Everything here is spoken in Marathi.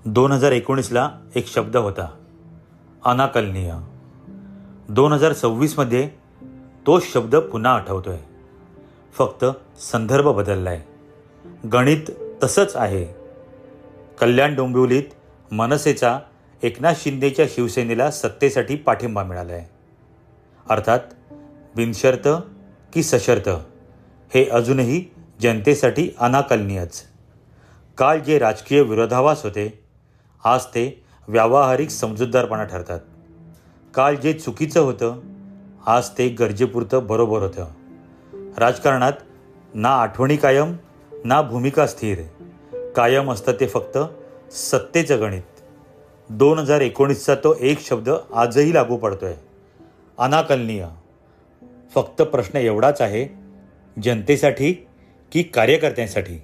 2019ला एक शब्द होता, अनाकलनीय. 2026मध्ये तोच शब्द पुन्हा आठवतोय. फक्त संदर्भ बदललाय. गणित तसंच आहे. कल्याण डोंबिवलीत मनसेचा एकनाथ शिंदेच्या शिवसेनेला सत्तेसाठी पाठिंबा मिळाला आहे. अर्थात बिनशर्त की सशर्त हे अजूनही जनतेसाठी अनाकलनीयच. काल जे राजकीय विरोधाभास होते, आज ते व्यावहारिक समजूतदारपणा ठरतात. काल जे चुकीचं होतं, आज ते गरजेपुरतं बरोबर होतं. राजकारणात ना आठवणी कायम, ना भूमिका स्थिर. कायम असतं ते फक्त सत्तेचं गणित. 2019चा तो एक शब्द आजही लागू पडतोय, अनाकलनीय. फक्त प्रश्न एवढाच आहे, जनतेसाठी की कार्यकर्त्यांसाठी.